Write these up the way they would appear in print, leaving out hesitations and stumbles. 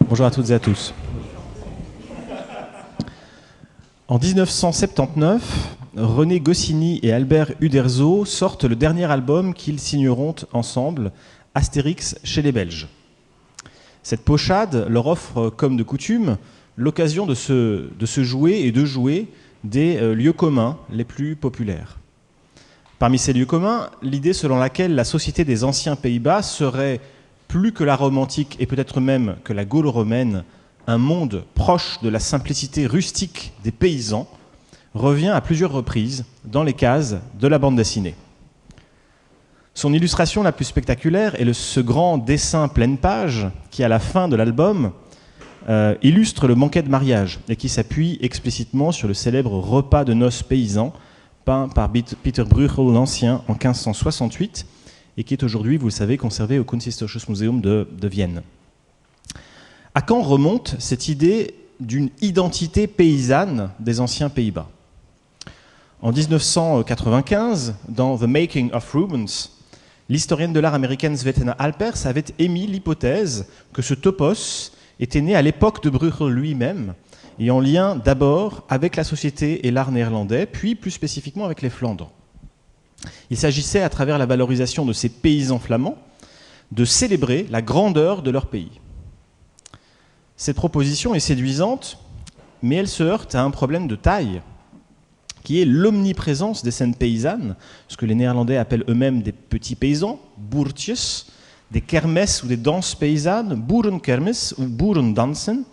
Bonjour à toutes et à tous. En 1979, René Goscinny et Albert Uderzo sortent le dernier album qu'ils signeront ensemble, Astérix chez les Belges. Cette pochade leur offre, comme de coutume, l'occasion de se jouer et de jouer des lieux communs les plus populaires. Parmi ces lieux communs, l'idée selon laquelle la société des anciens Pays-Bas serait plus que la Rome antique et peut-être même que la Gaule romaine, un monde proche de la simplicité rustique des paysans, revient à plusieurs reprises dans les cases de la bande dessinée. Son illustration la plus spectaculaire est ce grand dessin pleine page qui, à la fin de l'album, illustre le banquet de mariage et qui s'appuie explicitement sur le célèbre repas de noces paysan peint par Peter Bruegel l'Ancien en 1568 et qui est aujourd'hui, vous le savez, conservé au Kunsthistorisches Museum de Vienne. À quand remonte cette idée d'une identité paysanne des anciens Pays-Bas ? En 1995, dans The Making of Rubens, l'historienne de l'art américaine Svetlana Alpers avait émis l'hypothèse que ce topos était né à l'époque de Bruegel lui-même et en lien d'abord avec la société et l'art néerlandais, puis plus spécifiquement avec les Flandres. Il s'agissait, à travers la valorisation de ces paysans flamands, de célébrer la grandeur de leur pays. Cette proposition est séduisante, mais elle se heurte à un problème de taille, qui est l'omniprésence des scènes paysannes, ce que les Néerlandais appellent eux-mêmes des petits paysans, boertjes, des kermesses ou des danses paysannes, boerenkermis ou boerendansen,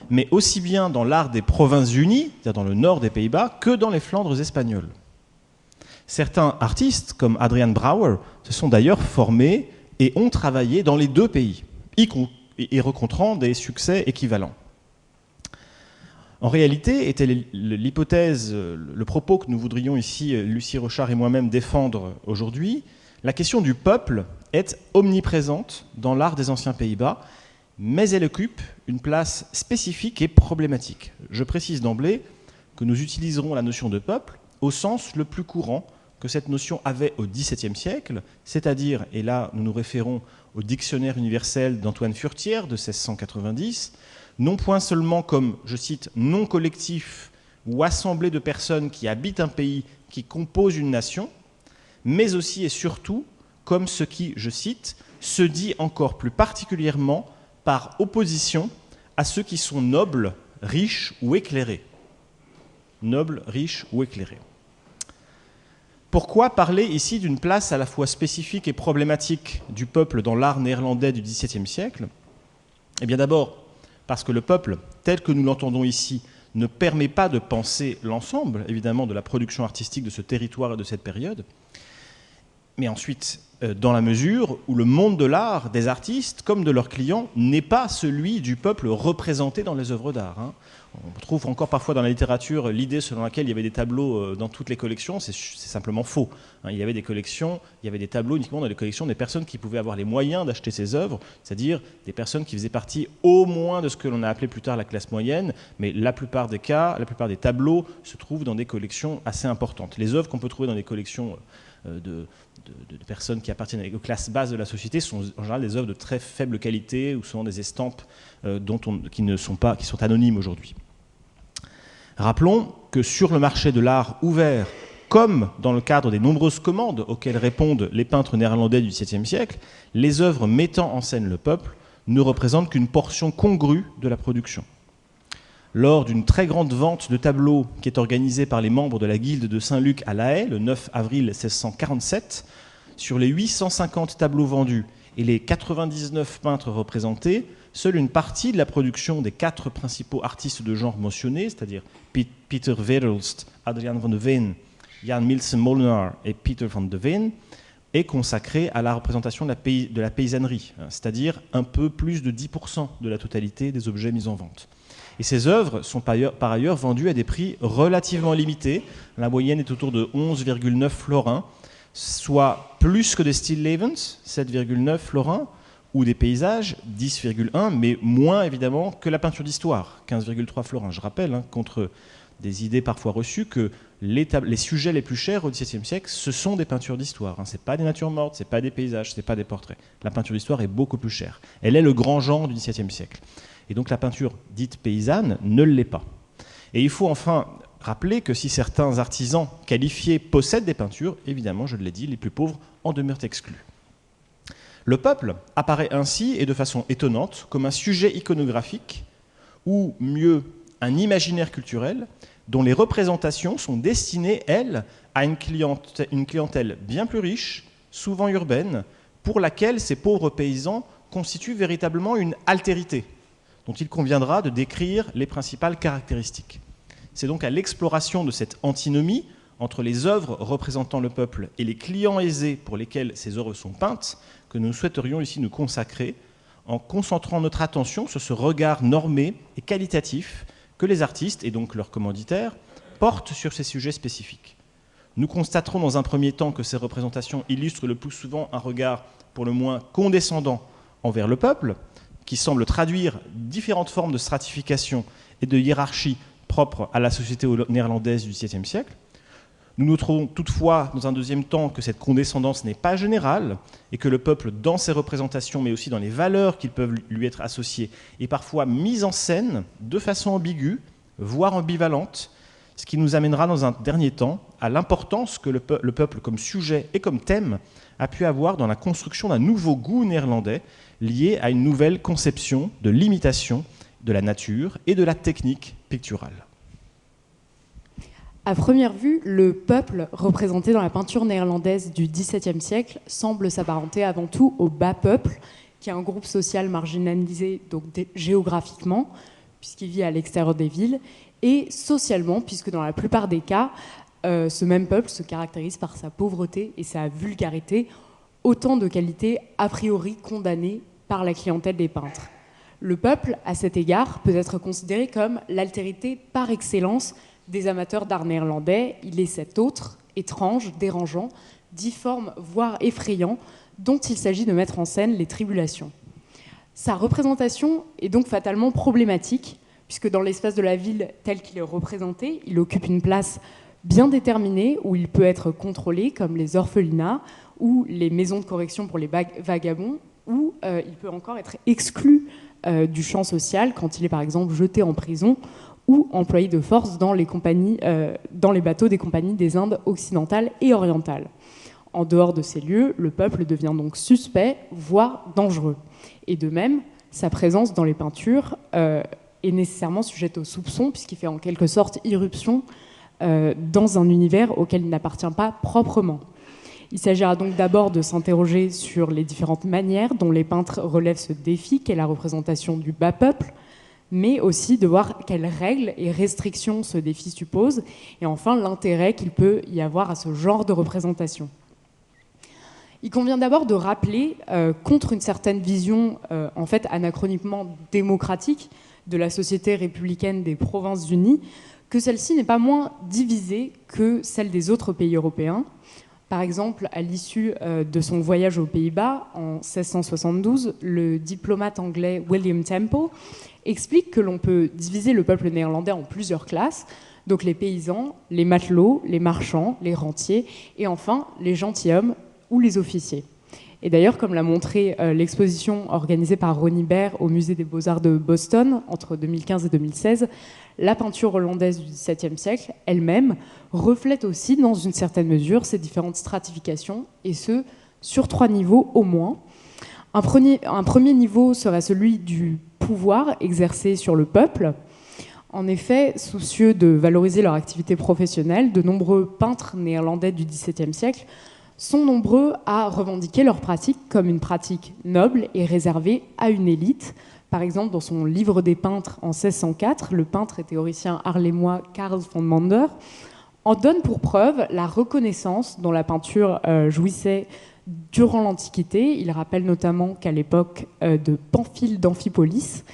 mais aussi bien dans l'art des Provinces-Unies, c'est-à-dire dans le nord des Pays-Bas, que dans les Flandres espagnoles. Certains artistes, comme Adrian Brouwer, se sont d'ailleurs formés et ont travaillé dans les deux pays, et rencontrant des succès équivalents. En réalité, était l'hypothèse, le propos que nous voudrions ici, Lucie Rochard et moi-même, défendre aujourd'hui, la question du peuple est omniprésente dans l'art des anciens Pays-Bas, mais elle occupe une place spécifique et problématique. Je précise d'emblée que nous utiliserons la notion de peuple au sens le plus courant que cette notion avait au XVIIe siècle, c'est-à-dire, et là nous nous référons au dictionnaire universel d'Antoine Furtière de 1690, non point seulement comme, je cite, non collectif ou assemblée de personnes qui habitent un pays, qui composent une nation, mais aussi et surtout comme ce qui, je cite, se dit encore plus particulièrement par opposition à ceux qui sont nobles, riches ou éclairés. Nobles, riches ou éclairés. Pourquoi parler ici d'une place à la fois spécifique et problématique du peuple dans l'art néerlandais du XVIIe siècle ? Eh bien d'abord, parce que le peuple, tel que nous l'entendons ici, ne permet pas de penser l'ensemble, évidemment, de la production artistique de ce territoire et de cette période, mais ensuite, dans la mesure où le monde de l'art, des artistes, comme de leurs clients, n'est pas celui du peuple représenté dans les œuvres d'art. On trouve encore parfois dans la littérature l'idée selon laquelle il y avait des tableaux dans toutes les collections, c'est simplement faux. Il y avait des collections, il y avait des tableaux uniquement dans les collections des personnes qui pouvaient avoir les moyens d'acheter ces œuvres, c'est-à-dire des personnes qui faisaient partie au moins de ce que l'on a appelé plus tard la classe moyenne, mais la plupart des cas, la plupart des tableaux se trouvent dans des collections assez importantes. Les œuvres qu'on peut trouver dans des collections de personnes qui appartiennent aux classes basses de la société sont en général des œuvres de très faible qualité ou souvent des estampes qui sont anonymes aujourd'hui. Rappelons que sur le marché de l'art ouvert, comme dans le cadre des nombreuses commandes auxquelles répondent les peintres néerlandais du XVIIe siècle, les œuvres mettant en scène le peuple ne représentent qu'une portion congrue de la production. Lors d'une très grande vente de tableaux qui est organisée par les membres de la Guilde de Saint-Luc à La Haye, le 9 avril 1647, sur les 850 tableaux vendus et les 99 peintres représentés, seule une partie de la production des 4 principaux artistes de genre mentionnés, c'est-à-dire Peter Verhulst, Adrian van de Veen, Jan Milsen Molenaar et Peter van de Veen, est consacrée à la représentation de la paysannerie, c'est-à-dire un peu plus de 10% de la totalité des objets mis en vente. Et ces œuvres sont par ailleurs vendues à des prix relativement limités. La moyenne est autour de 11,9 florins, soit plus que des Stillevens, 7,9 florins, ou des paysages, 10,1, mais moins évidemment que la peinture d'histoire, 15,3 florins. Je rappelle, contre des idées parfois reçues, que les sujets les plus chers au XVIIe siècle, ce sont des peintures d'histoire. Ce n'est pas des natures mortes, ce n'est pas des paysages, ce n'est pas des portraits. La peinture d'histoire est beaucoup plus chère. Elle est le grand genre du XVIIe siècle. Et donc la peinture dite paysanne ne l'est pas. Et il faut enfin rappeler que si certains artisans qualifiés possèdent des peintures, évidemment, je l'ai dit, les plus pauvres en demeurent exclus. Le peuple apparaît ainsi, et de façon étonnante, comme un sujet iconographique, ou mieux, un imaginaire culturel, dont les représentations sont destinées, elles, à une clientèle bien plus riche, souvent urbaine, pour laquelle ces pauvres paysans constituent véritablement une altérité, dont il conviendra de décrire les principales caractéristiques. C'est donc à l'exploration de cette antinomie entre les œuvres représentant le peuple et les clients aisés pour lesquels ces œuvres sont peintes que nous souhaiterions ici nous consacrer, en concentrant notre attention sur ce regard normé et qualitatif que les artistes, et donc leurs commanditaires, portent sur ces sujets spécifiques. Nous constaterons dans un premier temps que ces représentations illustrent le plus souvent un regard pour le moins condescendant envers le peuple, qui semble traduire différentes formes de stratification et de hiérarchie propres à la société néerlandaise du XVIIe siècle. Nous noterons toutefois, dans un deuxième temps, que cette condescendance n'est pas générale et que le peuple, dans ses représentations, mais aussi dans les valeurs qui peuvent lui être associées, est parfois mis en scène de façon ambiguë, voire ambivalente, ce qui nous amènera dans un dernier temps à l'importance que le peuple comme sujet et comme thème a pu avoir dans la construction d'un nouveau goût néerlandais lié à une nouvelle conception de l'imitation de la nature et de la technique picturale. À première vue, le peuple représenté dans la peinture néerlandaise du XVIIe siècle semble s'apparenter avant tout au bas peuple, qui est un groupe social marginalisé donc géographiquement, puisqu'il vit à l'extérieur des villes, et socialement, puisque dans la plupart des cas, ce même peuple se caractérise par sa pauvreté et sa vulgarité, autant de qualités a priori condamnées par la clientèle des peintres. Le peuple, à cet égard, peut être considéré comme l'altérité par excellence des amateurs d'art néerlandais. Il est cet autre, étrange, dérangeant, difforme, voire effrayant, dont il s'agit de mettre en scène les tribulations. Sa représentation est donc fatalement problématique, puisque dans l'espace de la ville tel qu'il est représenté, il occupe une place bien déterminée où il peut être contrôlé, comme les orphelinats ou les maisons de correction pour les vagabonds, ou il peut encore être exclu du champ social quand il est par exemple jeté en prison ou employé de force dans les bateaux des compagnies des Indes occidentales et orientales. En dehors de ces lieux, le peuple devient donc suspect, voire dangereux. Et de même, sa présence dans les peintures est nécessairement sujette au soupçon, puisqu'il fait en quelque sorte irruption dans un univers auquel il n'appartient pas proprement. Il s'agira donc d'abord de s'interroger sur les différentes manières dont les peintres relèvent ce défi qu'est la représentation du bas peuple, mais aussi de voir quelles règles et restrictions ce défi suppose, et enfin l'intérêt qu'il peut y avoir à ce genre de représentation. Il convient d'abord de rappeler, contre une certaine vision en fait anachroniquement démocratique de la société républicaine des Provinces-Unies, que celle-ci n'est pas moins divisée que celle des autres pays européens. Par exemple, à l'issue de son voyage aux Pays-Bas en 1672, le diplomate anglais William Temple explique que l'on peut diviser le peuple néerlandais en plusieurs classes, donc les paysans, les matelots, les marchands, les rentiers, et enfin les gentilshommes ou les officiers. Et d'ailleurs, comme l'a montré l'exposition organisée par Ronnie Baer au Musée des Beaux-Arts de Boston entre 2015 et 2016, la peinture hollandaise du XVIIe siècle elle-même reflète aussi dans une certaine mesure ces différentes stratifications, et ce, sur 3 niveaux au moins. Un premier niveau serait celui du pouvoir exercé sur le peuple. En effet, soucieux de valoriser leur activité professionnelle, de nombreux peintres néerlandais du XVIIe siècle sont nombreux à revendiquer leur pratique comme une pratique noble et réservée à une élite. Par exemple, dans son livre des peintres en 1604, le peintre et théoricien haarlemois Karl von Mander en donne pour preuve la reconnaissance dont la peinture jouissait durant l'Antiquité. Il rappelle notamment qu'à l'époque de Pamphile d'Amphipolis,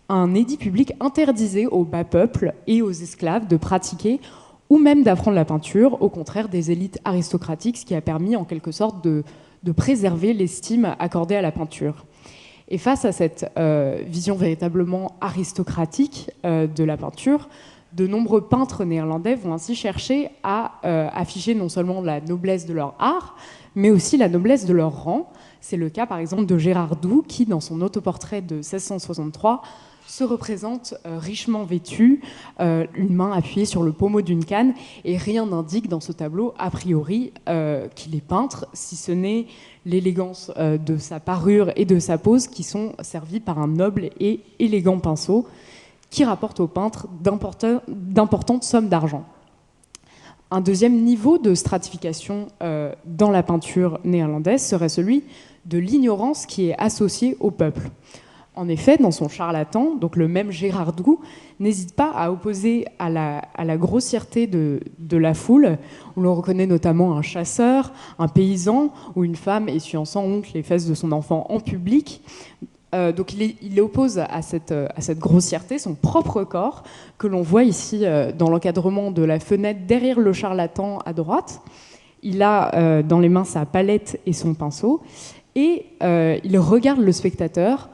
un édit public interdisait au bas peuple et aux esclaves de pratiquer ou même d'apprendre la peinture, au contraire des élites aristocratiques, ce qui a permis en quelque sorte de préserver l'estime accordée à la peinture. Et face à cette vision véritablement aristocratique de la peinture, De nombreux peintres néerlandais vont ainsi chercher à afficher non seulement la noblesse de leur art, mais aussi la noblesse de leur rang. C'est le cas par exemple de Gérard Doux qui, dans son autoportrait de 1663, se représente richement vêtu, une main appuyée sur le pommeau d'une canne, et rien n'indique dans ce tableau, a priori, qu'il est peintre, si ce n'est l'élégance de sa parure et de sa pose qui sont servis par un noble et élégant pinceau qui rapporte au peintre d'importantes sommes d'argent. Un deuxième niveau de stratification dans la peinture néerlandaise serait celui de l'ignorance qui est associée au peuple. En effet, dans son Charlatan, donc le même Gérard Doux n'hésite pas à opposer à la grossièreté de la foule, où l'on reconnaît notamment un chasseur, un paysan ou une femme essuyant sans honte les fesses de son enfant en public. Donc il oppose à cette grossièreté son propre corps, que l'on voit ici dans l'encadrement de la fenêtre derrière le charlatan à droite. Il a dans les mains sa palette et son pinceau, et il regarde le spectateur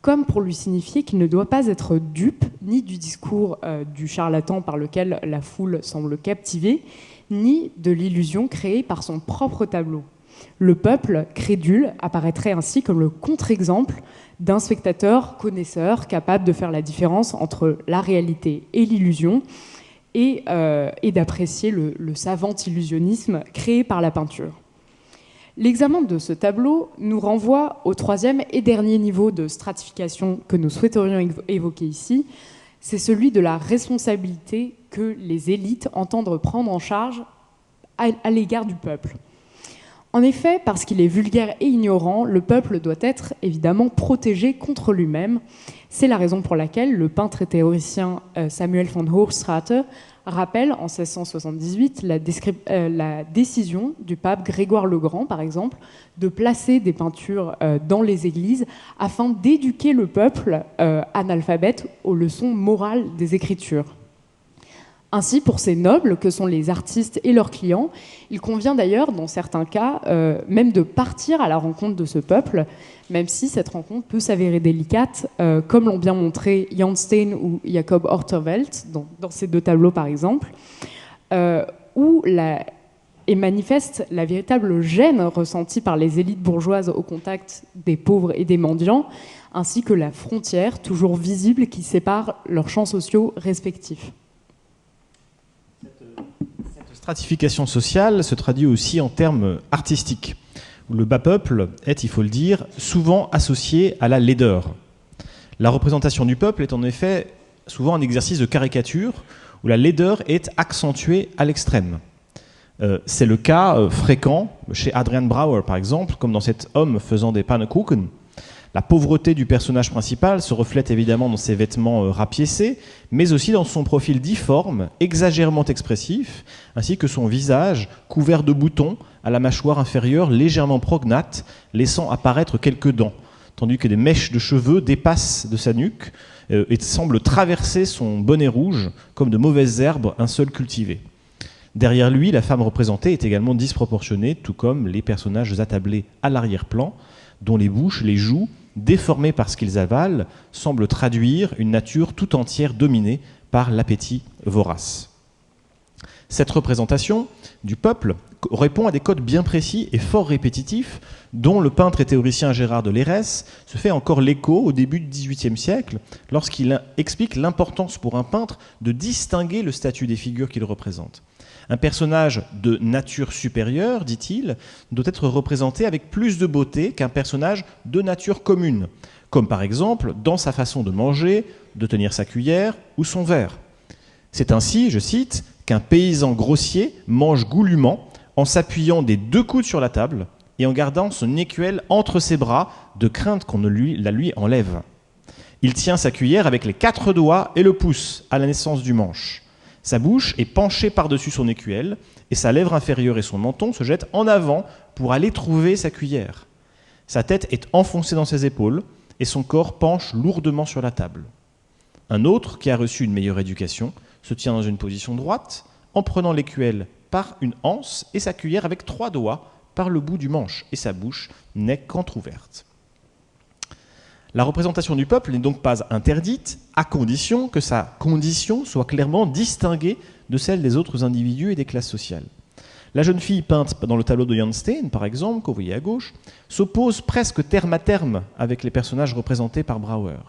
comme pour lui signifier qu'il ne doit pas être dupe ni du discours du charlatan par lequel la foule semble captivée, ni de l'illusion créée par son propre tableau. Le peuple, crédule, apparaîtrait ainsi comme le contre-exemple d'un spectateur connaisseur capable de faire la différence entre la réalité et l'illusion et d'apprécier le savant illusionnisme créé par la peinture. L'examen de ce tableau nous renvoie au troisième et dernier niveau de stratification que nous souhaiterions évoquer ici, c'est celui de la responsabilité que les élites entendent prendre en charge à l'égard du peuple. En effet, parce qu'il est vulgaire et ignorant, le peuple doit être évidemment protégé contre lui-même. C'est la raison pour laquelle le peintre et théoricien Samuel van Hoogstraate rappelle en 1678 la décision du pape Grégoire le Grand, par exemple, de placer des peintures dans les églises afin d'éduquer le peuple analphabète aux leçons morales des Écritures. Ainsi, pour ces nobles que sont les artistes et leurs clients, il convient d'ailleurs, dans certains cas, même de partir à la rencontre de ce peuple, même si cette rencontre peut s'avérer délicate, comme l'ont bien montré Jan Steen ou Jacob Horterwelt, dans ces deux tableaux par exemple, où et manifeste la véritable gêne ressentie par les élites bourgeoises au contact des pauvres et des mendiants, ainsi que la frontière toujours visible qui sépare leurs champs sociaux respectifs. Cette stratification sociale se traduit aussi en termes artistiques, où le bas peuple est, il faut le dire, souvent associé à la laideur. La représentation du peuple est en effet souvent un exercice de caricature, où la laideur est accentuée à l'extrême. C'est le cas fréquent chez Adrian Brouwer, par exemple, comme dans cet homme faisant des pannekuchen. La pauvreté du personnage principal se reflète évidemment dans ses vêtements rapiécés, mais aussi dans son profil difforme, exagérément expressif, ainsi que son visage couvert de boutons, à la mâchoire inférieure légèrement prognate, laissant apparaître quelques dents, tandis que des mèches de cheveux dépassent de sa nuque et semblent traverser son bonnet rouge, comme de mauvaises herbes un seul cultivé. Derrière lui, la femme représentée est également disproportionnée, tout comme les personnages attablés à l'arrière-plan, dont les bouches, les joues, déformées par ce qu'ils avalent, semblent traduire une nature tout entière dominée par l'appétit vorace. Cette représentation du peuple répond à des codes bien précis et fort répétitifs, dont le peintre et théoricien Gérard de Lérès se fait encore l'écho au début du XVIIIe siècle, lorsqu'il explique l'importance pour un peintre de distinguer le statut des figures qu'il représente. Un personnage de nature supérieure, dit-il, doit être représenté avec plus de beauté qu'un personnage de nature commune, comme par exemple dans sa façon de manger, de tenir sa cuillère ou son verre. C'est ainsi, je cite, qu'un paysan grossier mange goulûment en s'appuyant des deux coudes sur la table et en gardant son écuelle entre ses bras, de crainte qu'on ne la lui enlève. Il tient sa cuillère avec les 4 doigts et le pouce à la naissance du manche. Sa bouche est penchée par-dessus son écuelle et sa lèvre inférieure et son menton se jettent en avant pour aller trouver sa cuillère. Sa tête est enfoncée dans ses épaules et son corps penche lourdement sur la table. Un autre, qui a reçu une meilleure éducation, se tient dans une position droite en prenant l'écuelle par une anse et sa cuillère avec 3 doigts par le bout du manche et sa bouche n'est qu'entrouverte. La représentation du peuple n'est donc pas interdite, à condition que sa condition soit clairement distinguée de celle des autres individus et des classes sociales. La jeune fille peinte dans le tableau de Jan Steen, par exemple, que vous voyez à gauche, s'oppose presque terme à terme avec les personnages représentés par Brouwer.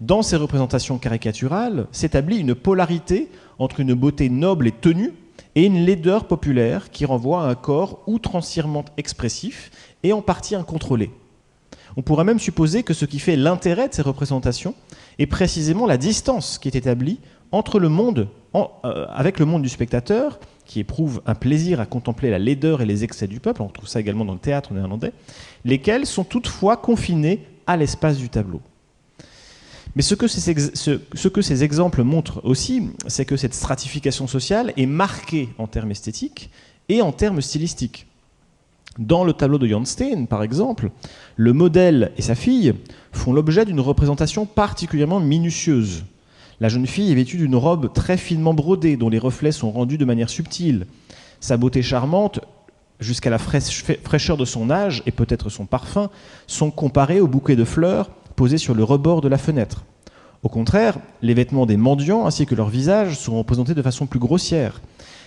Dans ces représentations caricaturales s'établit une polarité entre une beauté noble et tenue et une laideur populaire qui renvoie à un corps outrancièrement expressif et en partie incontrôlé. On pourrait même supposer que ce qui fait l'intérêt de ces représentations est précisément la distance qui est établie entre le monde, avec le monde du spectateur, qui éprouve un plaisir à contempler la laideur et les excès du peuple, on trouve ça également dans le théâtre néerlandais, lesquels sont toutefois confinés à l'espace du tableau. Mais ce que ces exemples montrent aussi, c'est que cette stratification sociale est marquée en termes esthétiques et en termes stylistiques. Dans le tableau de Jan Steen, par exemple, le modèle et sa fille font l'objet d'une représentation particulièrement minutieuse. La jeune fille est vêtue d'une robe très finement brodée, dont les reflets sont rendus de manière subtile. Sa beauté charmante, jusqu'à la fraîcheur de son âge et peut-être son parfum, sont comparés au bouquet de fleurs posé sur le rebord de la fenêtre. Au contraire, les vêtements des mendiants ainsi que leurs visages sont représentés de façon plus grossière.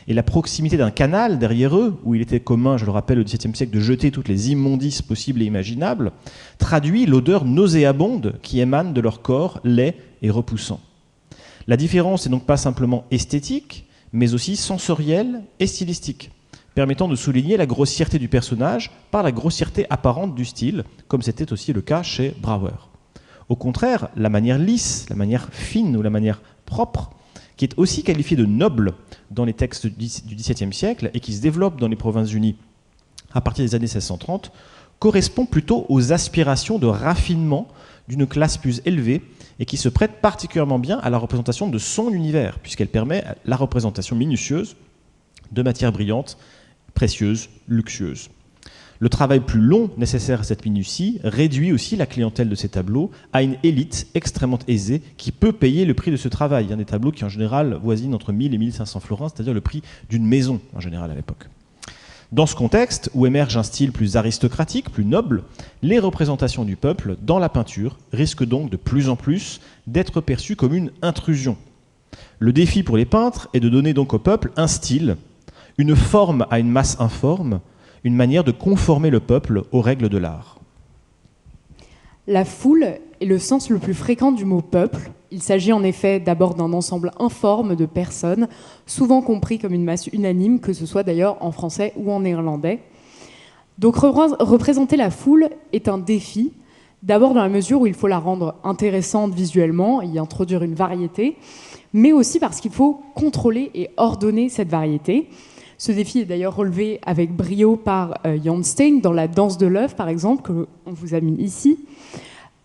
Et la proximité d'un canal derrière eux, où il était commun, je le rappelle, au XVIIe siècle, de jeter toutes les immondices possibles et imaginables, traduit l'odeur nauséabonde qui émane de leur corps laid et repoussant. La différence n'est donc pas simplement esthétique, mais aussi sensorielle et stylistique, permettant de souligner la grossièreté du personnage par la grossièreté apparente du style, comme c'était aussi le cas chez Brouwer. Au contraire, la manière lisse, la manière fine ou la manière propre, qui est aussi qualifiée de noble dans les textes du XVIIe siècle et qui se développe dans les Provinces-Unies à partir des années 1630, correspond plutôt aux aspirations de raffinement d'une classe plus élevée et qui se prête particulièrement bien à la représentation de son univers, puisqu'elle permet la représentation minutieuse de matières brillantes, précieuses, luxueuses. Le travail plus long nécessaire à cette minutie réduit aussi la clientèle de ces tableaux à une élite extrêmement aisée qui peut payer le prix de ce travail. Il y a des tableaux qui en général voisinent entre 1000 et 1500 florins, c'est-à-dire le prix d'une maison en général à l'époque. Dans ce contexte, où émerge un style plus aristocratique, plus noble, les représentations du peuple dans la peinture risquent donc de plus en plus d'être perçues comme une intrusion. Le défi pour les peintres est de donner donc au peuple un style, une forme à une masse informe, une manière de conformer le peuple aux règles de l'art. La foule est le sens le plus fréquent du mot peuple. Il s'agit en effet d'abord d'un ensemble informe de personnes, souvent compris comme une masse unanime, que ce soit d'ailleurs en français ou en néerlandais. Donc représenter la foule est un défi, d'abord dans la mesure où il faut la rendre intéressante visuellement, y introduire une variété, mais aussi parce qu'il faut contrôler et ordonner cette variété. Ce défi est d'ailleurs relevé avec brio par Jan Steen dans La danse de l'œuf, par exemple, qu'on vous a mis ici,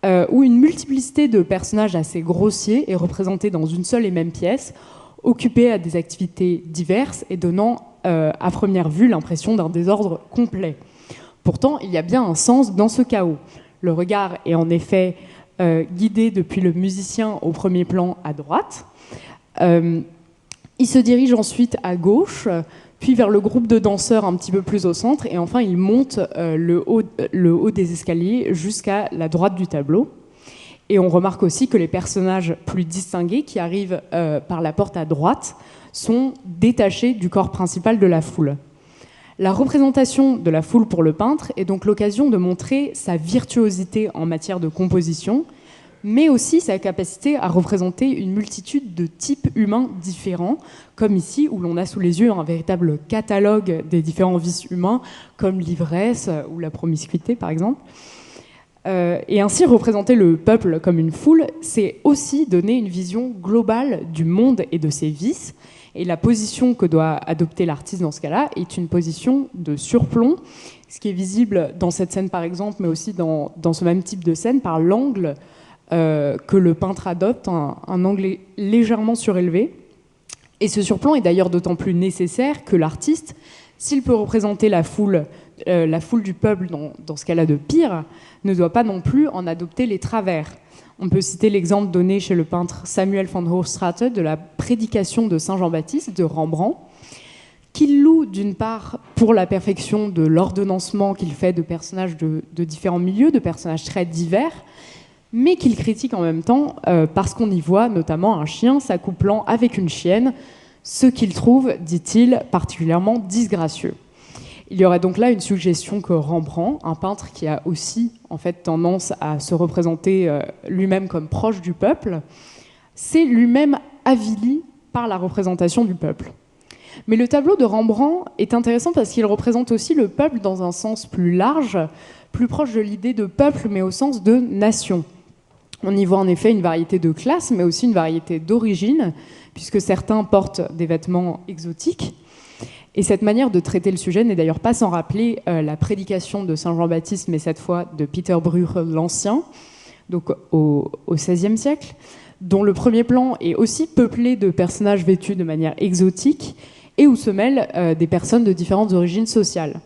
où une multiplicité de personnages assez grossiers est représentée dans une seule et même pièce, occupés à des activités diverses et donnant à première vue l'impression d'un désordre complet. Pourtant, il y a bien un sens dans ce chaos. Le regard est en effet guidé depuis le musicien au premier plan à droite. Il se dirige ensuite à gauche, puis vers le groupe de danseurs un petit peu plus au centre, et enfin il monte le haut des escaliers jusqu'à la droite du tableau. Et on remarque aussi que les personnages plus distingués qui arrivent par la porte à droite sont détachés du corps principal de la foule. La représentation de la foule pour le peintre est donc l'occasion de montrer sa virtuosité en matière de composition, mais aussi sa capacité à représenter une multitude de types humains différents, comme ici, où l'on a sous les yeux un véritable catalogue des différents vices humains, comme l'ivresse ou la promiscuité, par exemple. Et ainsi, représenter le peuple comme une foule, c'est aussi donner une vision globale du monde et de ses vices. Et la position que doit adopter l'artiste dans ce cas-là est une position de surplomb, ce qui est visible dans cette scène, par exemple, mais aussi dans ce même type de scène, par l'angle que le peintre adopte, un angle légèrement surélevé. Et ce surplomb est d'ailleurs d'autant plus nécessaire que l'artiste, s'il peut représenter la foule du peuple dans ce cas-là de pire, ne doit pas non plus en adopter les travers. On peut citer l'exemple donné chez le peintre Samuel van Hoogstraate de la prédication de Saint Jean-Baptiste de Rembrandt, qu'il loue d'une part pour la perfection de l'ordonnancement qu'il fait de personnages de différents milieux, de personnages très divers, mais qu'il critique en même temps parce qu'on y voit notamment un chien s'accouplant avec une chienne, ce qu'il trouve, dit-il, particulièrement disgracieux. Il y aurait donc là une suggestion que Rembrandt, un peintre qui a aussi en fait tendance à se représenter lui-même comme proche du peuple, s'est lui-même avili par la représentation du peuple. Mais le tableau de Rembrandt est intéressant parce qu'il représente aussi le peuple dans un sens plus large, plus proche de l'idée de peuple, mais au sens de nation. On y voit en effet une variété de classes, mais aussi une variété d'origines, puisque certains portent des vêtements exotiques. Et cette manière de traiter le sujet n'est d'ailleurs pas sans rappeler la prédication de Saint Jean-Baptiste, mais cette fois de Peter Bruegel l'Ancien, donc au XVIe siècle, dont le premier plan est aussi peuplé de personnages vêtus de manière exotique et où se mêlent des personnes de différentes origines sociales.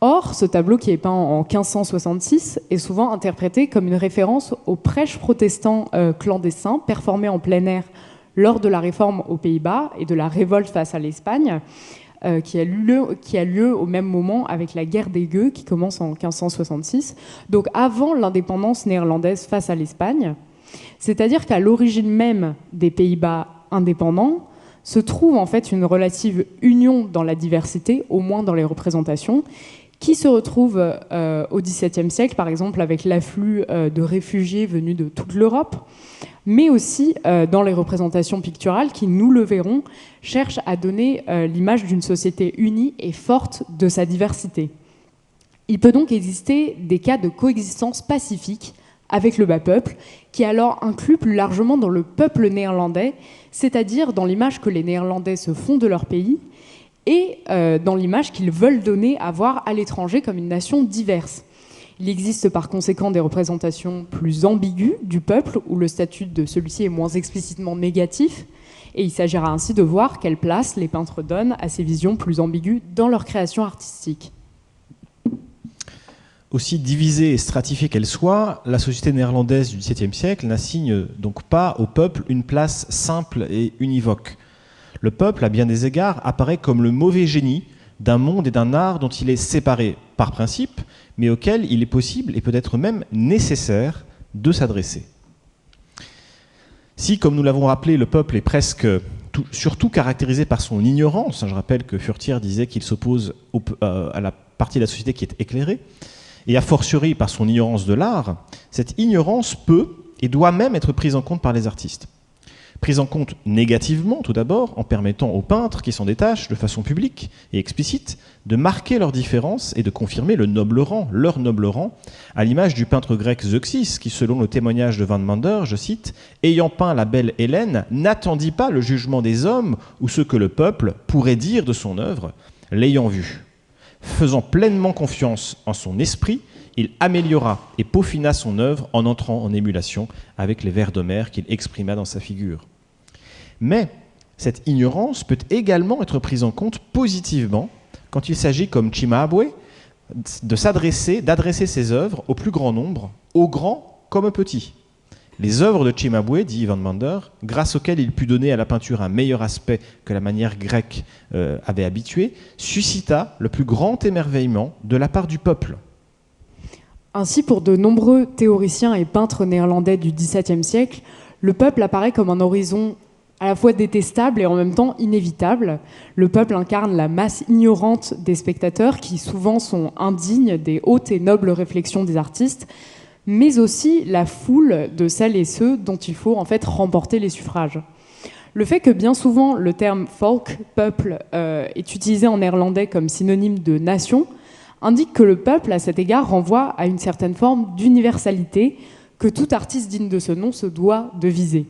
Or, ce tableau qui est peint en 1566 est souvent interprété comme une référence aux prêches protestants clandestins performés en plein air lors de la Réforme aux Pays-Bas et de la révolte face à l'Espagne, qui a lieu au même moment avec la guerre des Gueux qui commence en 1566, donc avant l'indépendance néerlandaise face à l'Espagne. C'est-à-dire qu'à l'origine même des Pays-Bas indépendants se trouve en fait une relative union dans la diversité, au moins dans les représentations, qui se retrouve au XVIIe siècle, par exemple, avec l'afflux de réfugiés venus de toute l'Europe, mais aussi dans les représentations picturales qui, nous le verrons, cherchent à donner l'image d'une société unie et forte de sa diversité. Il peut donc exister des cas de coexistence pacifique avec le bas peuple, qui alors inclut plus largement dans le peuple néerlandais, c'est-à-dire dans l'image que les Néerlandais se font de leur pays, et dans l'image qu'ils veulent donner à voir à l'étranger comme une nation diverse. Il existe par conséquent des représentations plus ambiguës du peuple, où le statut de celui-ci est moins explicitement négatif, et il s'agira ainsi de voir quelle place les peintres donnent à ces visions plus ambiguës dans leur création artistique. Aussi divisée et stratifiée qu'elle soit, la société néerlandaise du XVIIe siècle n'assigne donc pas au peuple une place simple et univoque. Le peuple, à bien des égards, apparaît comme le mauvais génie d'un monde et d'un art dont il est séparé par principe, mais auquel il est possible et peut-être même nécessaire de s'adresser. Si, comme nous l'avons rappelé, le peuple est presque surtout caractérisé par son ignorance, je rappelle que Furtière disait qu'il s'oppose à la partie de la société qui est éclairée, et a fortiori par son ignorance de l'art, cette ignorance peut et doit même être prise en compte par les artistes. Prise en compte négativement, tout d'abord, en permettant aux peintres qui s'en détachent de façon publique et explicite de marquer leurs différences et de confirmer le noble rang, leur noble rang, à l'image du peintre grec Zeuxis, qui, selon le témoignage de Van Mander, je cite, « ayant peint la belle Hélène, n'attendit pas le jugement des hommes ou ce que le peuple pourrait dire de son œuvre, l'ayant vue. Faisant pleinement confiance en son esprit, il améliora et peaufina son œuvre en entrant en émulation avec les vers d'Homère qu'il exprima dans sa figure. » Mais cette ignorance peut également être prise en compte positivement quand il s'agit, comme Cimabue, d'adresser ses œuvres au plus grand nombre, aux grands comme aux petits. Les œuvres de Cimabue, dit Van Mander, grâce auxquelles il put donner à la peinture un meilleur aspect que la manière grecque avait habitué, suscita le plus grand émerveillement de la part du peuple. Ainsi, pour de nombreux théoriciens et peintres néerlandais du XVIIe siècle, le peuple apparaît comme un horizon à la fois détestable et en même temps inévitable. Le peuple incarne la masse ignorante des spectateurs qui souvent sont indignes des hautes et nobles réflexions des artistes, mais aussi la foule de celles et ceux dont il faut en fait remporter les suffrages. Le fait que bien souvent le terme folk, peuple, est utilisé en néerlandais comme synonyme de nation, indique que le peuple, à cet égard, renvoie à une certaine forme d'universalité que tout artiste digne de ce nom se doit de viser.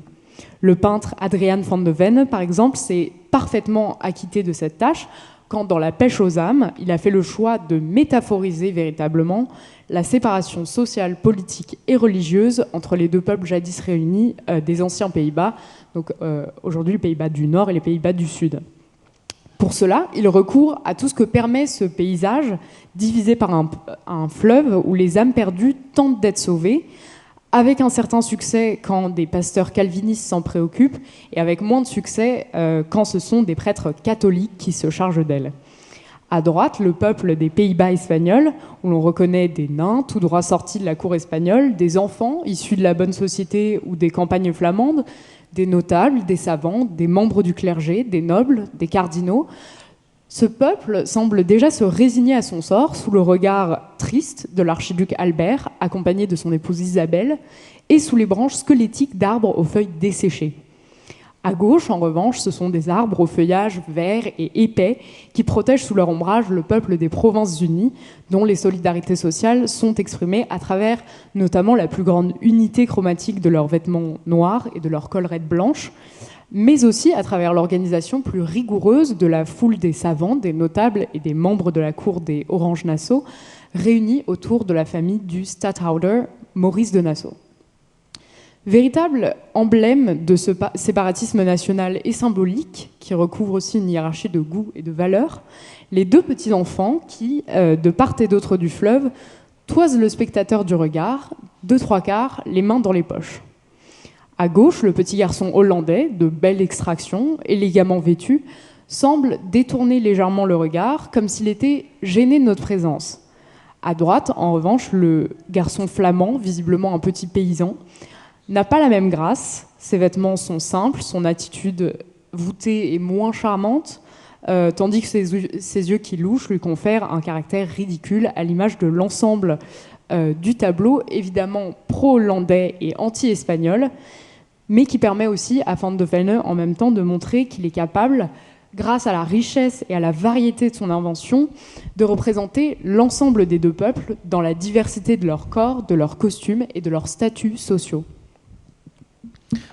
Le peintre Adriaan van de Ven, par exemple, s'est parfaitement acquitté de cette tâche quand, dans La pêche aux âmes, il a fait le choix de métaphoriser véritablement la séparation sociale, politique et religieuse entre les deux peuples jadis réunis des anciens Pays-Bas, donc aujourd'hui les Pays-Bas du Nord et les Pays-Bas du Sud. Pour cela, il recourt à tout ce que permet ce paysage divisé par un fleuve où les âmes perdues tentent d'être sauvées, avec un certain succès quand des pasteurs calvinistes s'en préoccupent, et avec moins de succès quand ce sont des prêtres catholiques qui se chargent d'elles. À droite, le peuple des Pays-Bas espagnols, où l'on reconnaît des nains tout droit sortis de la cour espagnole, des enfants issus de la bonne société ou des campagnes flamandes, des notables, des savants, des membres du clergé, des nobles, des cardinaux. Ce peuple semble déjà se résigner à son sort sous le regard triste de l'archiduc Albert, accompagné de son épouse Isabelle, et sous les branches squelettiques d'arbres aux feuilles desséchées. À gauche, en revanche, ce sont des arbres au feuillage vert et épais qui protègent sous leur ombrage le peuple des Provinces-Unies, dont les solidarités sociales sont exprimées à travers notamment la plus grande unité chromatique de leurs vêtements noirs et de leurs collerettes blanches, mais aussi à travers l'organisation plus rigoureuse de la foule des savants, des notables et des membres de la cour des Orange-Nassau, réunis autour de la famille du Stadtholder Maurice de Nassau. Véritable emblème de ce séparatisme national et symbolique, qui recouvre aussi une hiérarchie de goût et de valeurs, les deux petits-enfants qui, de part et d'autre du fleuve, toisent le spectateur du regard, deux trois quarts, les mains dans les poches. À gauche, le petit garçon hollandais, de belle extraction, élégamment vêtu, semble détourner légèrement le regard, comme s'il était gêné de notre présence. À droite, en revanche, le garçon flamand, visiblement un petit paysan, n'a pas la même grâce. Ses vêtements sont simples, son attitude voûtée est moins charmante, tandis que ses yeux qui louchent lui confèrent un caractère ridicule à l'image de l'ensemble du tableau, évidemment pro-hollandais et anti-espagnol, mais qui permet aussi à Van de Velde en même temps de montrer qu'il est capable, grâce à la richesse et à la variété de son invention, de représenter l'ensemble des deux peuples dans la diversité de leurs corps, de leurs costumes et de leurs statuts sociaux.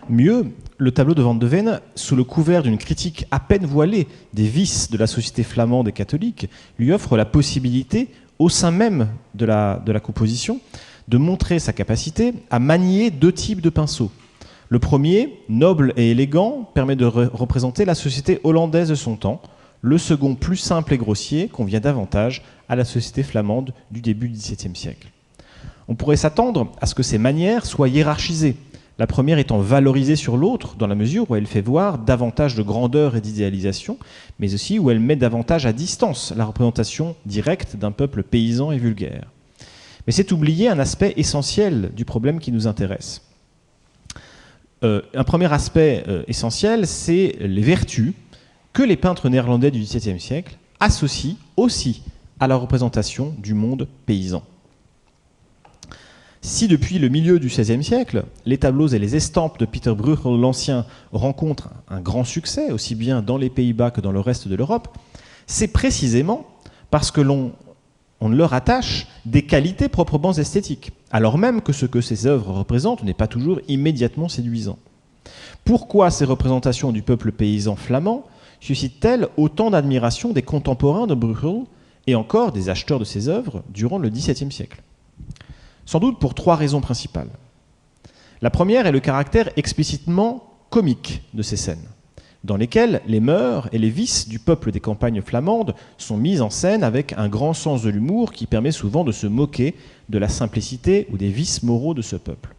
Mieux, le tableau de Van de Ven, sous le couvert d'une critique à peine voilée des vices de la société flamande et catholique, lui offre la possibilité, au sein même de la composition, de montrer sa capacité à manier deux types de pinceaux. Le premier, noble et élégant, permet de représenter la société hollandaise de son temps. Le second, plus simple et grossier, convient davantage à la société flamande du début du XVIIe siècle. On pourrait s'attendre à ce que ces manières soient hiérarchisées, la première étant valorisée sur l'autre, dans la mesure où elle fait voir davantage de grandeur et d'idéalisation, mais aussi où elle met davantage à distance la représentation directe d'un peuple paysan et vulgaire. Mais c'est oublier un aspect essentiel du problème qui nous intéresse. Un premier aspect essentiel, c'est les vertus que les peintres néerlandais du XVIIe siècle associent aussi à la représentation du monde paysan. Si depuis le milieu du XVIe siècle, les tableaux et les estampes de Pieter Bruegel l'Ancien rencontrent un grand succès, aussi bien dans les Pays-Bas que dans le reste de l'Europe, c'est précisément parce que l'on leur attache des qualités proprement esthétiques, alors même que ce que ces œuvres représentent n'est pas toujours immédiatement séduisant. Pourquoi ces représentations du peuple paysan flamand suscitent-elles autant d'admiration des contemporains de Bruegel et encore des acheteurs de ces œuvres durant le XVIIe siècle ? Sans doute pour trois raisons principales. La première est le caractère explicitement comique de ces scènes, dans lesquelles les mœurs et les vices du peuple des campagnes flamandes sont mis en scène avec un grand sens de l'humour qui permet souvent de se moquer de la simplicité ou des vices moraux de ce peuple.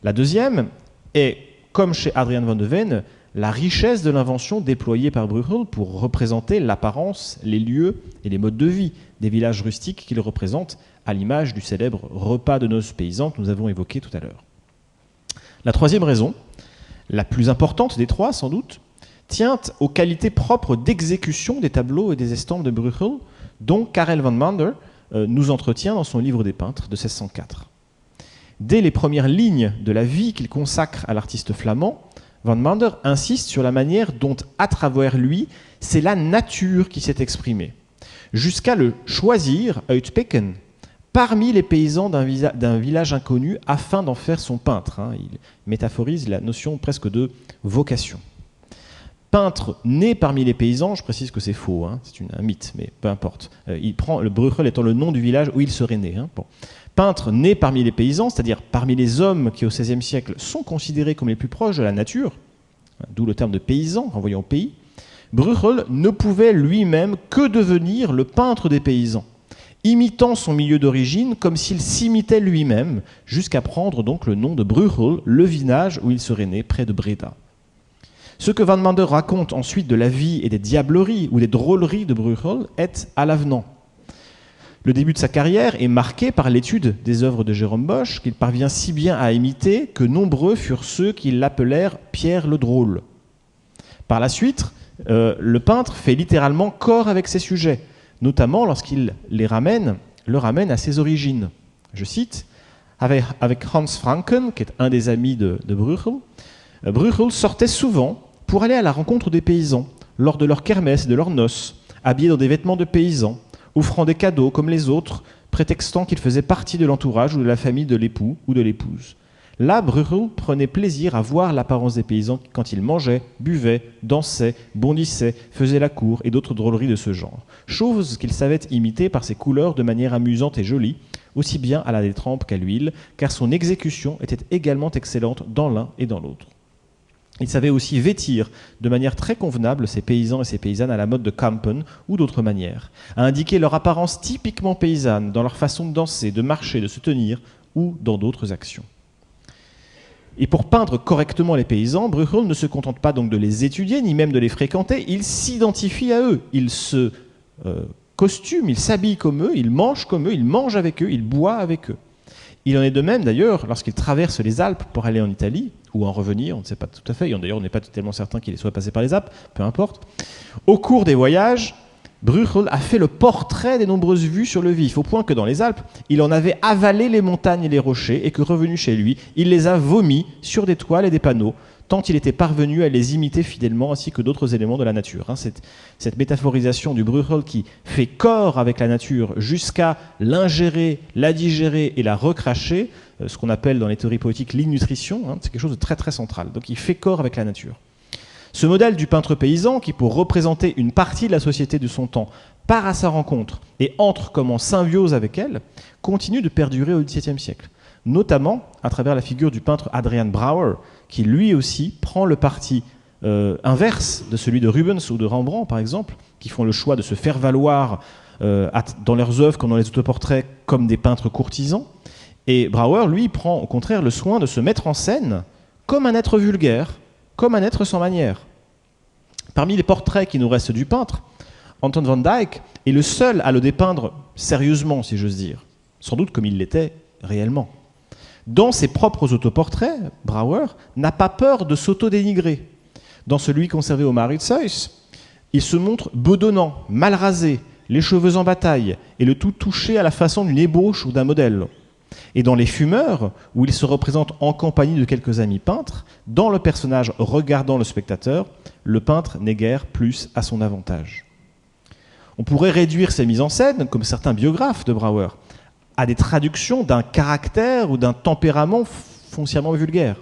La deuxième est, comme chez Adriaan Van de Ven, la richesse de l'invention déployée par Bruegel pour représenter l'apparence, les lieux et les modes de vie des villages rustiques qu'il représente, à l'image du célèbre repas de noces paysans que nous avons évoqué tout à l'heure. La troisième raison, la plus importante des trois sans doute, tient aux qualités propres d'exécution des tableaux et des estampes de Bruegel, dont Karel van Mander nous entretient dans son livre des peintres de 1604. Dès les premières lignes de la vie qu'il consacre à l'artiste flamand, Van Mander insiste sur la manière dont, à travers lui, c'est la nature qui s'est exprimée, jusqu'à le choisir, uitpikken, parmi les paysans d'un village inconnu afin d'en faire son peintre. Il métaphorise la notion presque de vocation. Peintre né parmi les paysans, je précise que c'est faux, c'est un mythe, mais peu importe. Il prend le Bruegel étant le nom du village où il serait né. Bon. Peintre né parmi les paysans, c'est-à-dire parmi les hommes qui au XVIe siècle sont considérés comme les plus proches de la nature, d'où le terme de paysan renvoyant au pays, Bruegel ne pouvait lui-même que devenir le peintre des paysans, imitant son milieu d'origine comme s'il s'imitait lui-même, jusqu'à prendre donc le nom de Bruegel, le village où il serait né, près de Breda. Ce que Van Mander raconte ensuite de la vie et des diableries ou des drôleries de Bruegel est à l'avenant. Le début de sa carrière est marqué par l'étude des œuvres de Jérôme Bosch, qu'il parvient si bien à imiter que nombreux furent ceux qui l'appelèrent Pierre le Drôle. Par la suite, le peintre fait littéralement corps avec ses sujets, notamment lorsqu'il le ramène à ses origines. Je cite, avec Hans Franken, qui est un des amis de Bruegel, Bruegel sortait souvent pour aller à la rencontre des paysans, lors de leurs kermesses et de leurs noces, habillés dans des vêtements de paysans, offrant des cadeaux comme les autres, prétextant qu'il faisait partie de l'entourage ou de la famille de l'époux ou de l'épouse. Là, Bruegel prenait plaisir à voir l'apparence des paysans quand ils mangeaient, buvaient, dansaient, bondissaient, faisaient la cour et d'autres drôleries de ce genre. Chose qu'il savait imiter par ses couleurs de manière amusante et jolie, aussi bien à la détrempe qu'à l'huile, car son exécution était également excellente dans l'un et dans l'autre. Il savait aussi vêtir de manière très convenable ces paysans et ces paysannes à la mode de Kampen ou d'autres manières, à indiquer leur apparence typiquement paysanne dans leur façon de danser, de marcher, de se tenir ou dans d'autres actions. Et pour peindre correctement les paysans, Bruegel ne se contente pas donc de les étudier, ni même de les fréquenter, il s'identifie à eux, il se costume, il s'habille comme eux, il mange comme eux, il mange avec eux, il boit avec eux. Il en est de même d'ailleurs lorsqu'il traverse les Alpes pour aller en Italie, ou en revenir, on ne sait pas tout à fait, et d'ailleurs on n'est pas tellement certain qu'il soit passé par les Alpes, peu importe. Au cours des voyages, Bruegel a fait le portrait des nombreuses vues sur le vif, au point que dans les Alpes, il en avait avalé les montagnes et les rochers, et que revenu chez lui, il les a vomis sur des toiles et des panneaux, tant il était parvenu à les imiter fidèlement, ainsi que d'autres éléments de la nature. Cette métaphorisation du Bruegel qui fait corps avec la nature jusqu'à l'ingérer, la digérer et la recracher, ce qu'on appelle dans les théories poétiques l'innutrition, c'est quelque chose de très très central. Donc il fait corps avec la nature. Ce modèle du peintre paysan, qui pour représenter une partie de la société de son temps, part à sa rencontre et entre comme en symbiose avec elle, continue de perdurer au XVIIe siècle, notamment à travers la figure du peintre Adrian Brouwer, qui lui aussi prend le parti inverse de celui de Rubens ou de Rembrandt, par exemple, qui font le choix de se faire valoir dans leurs œuvres comme dans les autoportraits comme des peintres courtisans. Et Brouwer, lui, prend au contraire le soin de se mettre en scène comme un être vulgaire, comme un être sans manière. Parmi les portraits qui nous restent du peintre, Anton van Dyck est le seul à le dépeindre sérieusement, si j'ose dire, sans doute comme il l'était réellement. Dans ses propres autoportraits, Brouwer n'a pas peur de s'auto-dénigrer. Dans celui conservé au Mauritshuis, il se montre bedonnant, mal rasé, les cheveux en bataille, et le tout touché à la façon d'une ébauche ou d'un modèle. Et dans Les Fumeurs, où il se représente en compagnie de quelques amis peintres, dans le personnage regardant le spectateur, le peintre n'est guère plus à son avantage. On pourrait réduire ces mises en scène, comme certains biographes de Brouwer, à des traductions d'un caractère ou d'un tempérament foncièrement vulgaire.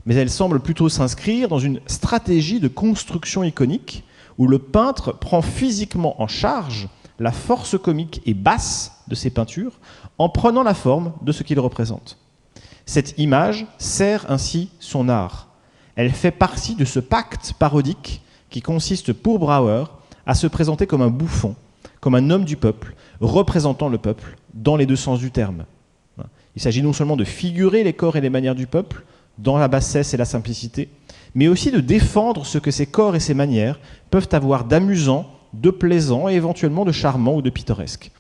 Mais elles semblent plutôt s'inscrire dans une stratégie de construction iconique où le peintre prend physiquement en charge la force comique et basse de ses peintures en prenant la forme de ce qu'il représente. Cette image sert ainsi son art. Elle fait partie de ce pacte parodique qui consiste pour Brouwer à se présenter comme un bouffon, comme un homme du peuple, représentant le peuple dans les deux sens du terme. Il s'agit non seulement de figurer les corps et les manières du peuple dans la bassesse et la simplicité, mais aussi de défendre ce que ces corps et ces manières peuvent avoir d'amusant, de plaisant et éventuellement de charmant ou de pittoresque.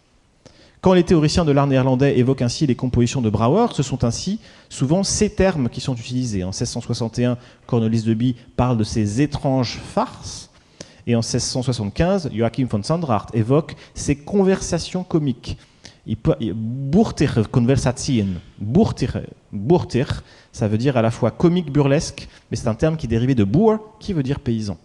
Quand les théoriciens de l'art néerlandais évoquent ainsi les compositions de Brouwer, ce sont ainsi souvent ces termes qui sont utilisés. En 1661, Cornelis de Bie parle de ces étranges farces, et en 1675, Joachim von Sandrart évoque ces conversations comiques. Bourtige Conversatien. Bourtig, ça veut dire à la fois comique burlesque, mais c'est un terme qui est dérivé de boer, qui veut dire paysan.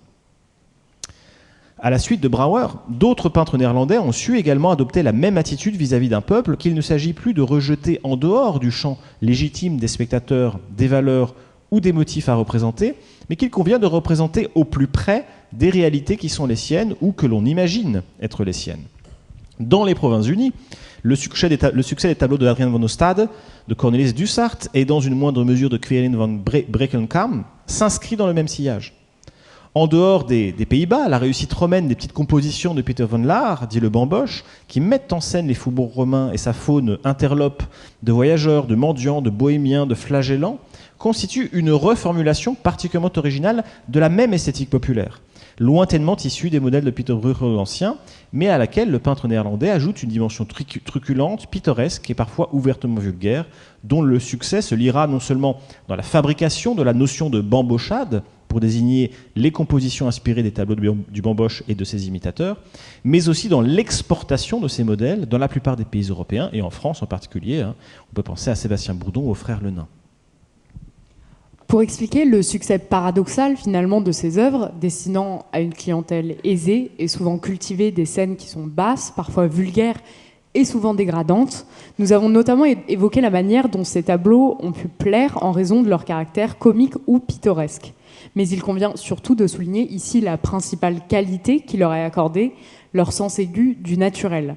À la suite de Brouwer, d'autres peintres néerlandais ont su également adopter la même attitude vis-à-vis d'un peuple, qu'il ne s'agit plus de rejeter en dehors du champ légitime des spectateurs, des valeurs ou des motifs à représenter, mais qu'il convient de représenter au plus près des réalités qui sont les siennes ou que l'on imagine être les siennes. Dans les Provinces-Unies, le succès des tableaux de Adrian van Ostade, de Cornelis Dussart et dans une moindre mesure de Querijn van Brekelnkam s'inscrit dans le même sillage. En dehors des Pays-Bas, la réussite romaine des petites compositions de Peter van Laar, dit le Bamboche, qui mettent en scène les faubourgs romains et sa faune interlope de voyageurs, de mendiants, de bohémiens, de flagellants, constitue une reformulation particulièrement originale de la même esthétique populaire, lointainement issue des modèles de Pieter Bruegel l'Ancien, mais à laquelle le peintre néerlandais ajoute une dimension truculente, pittoresque et parfois ouvertement vulgaire, dont le succès se liera non seulement dans la fabrication de la notion de bambochade, pour désigner les compositions inspirées des tableaux du Bamboche et de ses imitateurs, mais aussi dans l'exportation de ces modèles dans la plupart des pays européens, et en France en particulier. On peut penser à Sébastien Bourdon, aux frères Lenain. Pour expliquer le succès paradoxal finalement de ces œuvres, destinant à une clientèle aisée et souvent cultivée des scènes qui sont basses, parfois vulgaires et souvent dégradantes, nous avons notamment évoqué la manière dont ces tableaux ont pu plaire en raison de leur caractère comique ou pittoresque. Mais il convient surtout de souligner ici la principale qualité qui leur est accordée, leur sens aigu du naturel.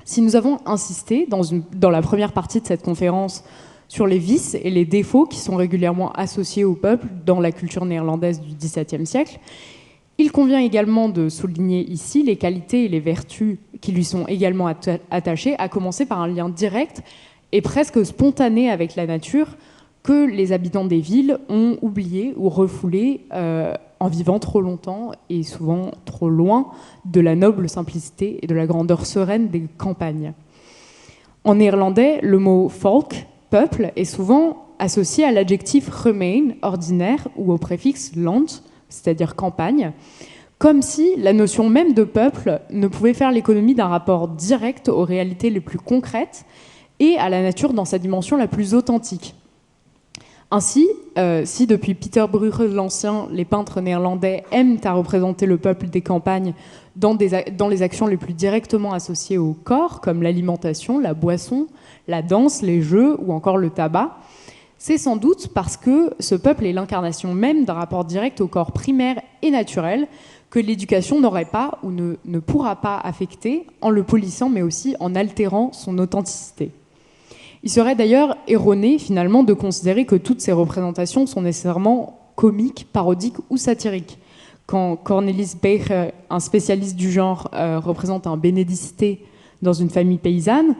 Si nous avons insisté dans la première partie de cette conférence sur les vices et les défauts qui sont régulièrement associés au peuple dans la culture néerlandaise du XVIIe siècle, il convient également de souligner ici les qualités et les vertus qui lui sont également attachées, à commencer par un lien direct et presque spontané avec la nature que les habitants des villes ont oublié ou refoulé en vivant trop longtemps et souvent trop loin de la noble simplicité et de la grandeur sereine des campagnes. En néerlandais, le mot folk, peuple, est souvent associé à l'adjectif gemeen, ordinaire, ou au préfixe land, c'est-à-dire campagne, comme si la notion même de peuple ne pouvait faire l'économie d'un rapport direct aux réalités les plus concrètes et à la nature dans sa dimension la plus authentique. Ainsi, si depuis Pieter Bruegel l'Ancien, les peintres néerlandais aiment à représenter le peuple des campagnes dans les actions les plus directement associées au corps, comme l'alimentation, la boisson, la danse, les jeux ou encore le tabac, c'est sans doute parce que ce peuple est l'incarnation même d'un rapport direct au corps primaire et naturel que l'éducation n'aurait pas ou ne pourra pas affecter en le polissant mais aussi en altérant son authenticité. Il serait d'ailleurs erroné finalement de considérer que toutes ces représentations sont nécessairement comiques, parodiques ou satiriques. Quand Cornelis Becher, un spécialiste du genre, représente un bénédicité dans une famille paysanne,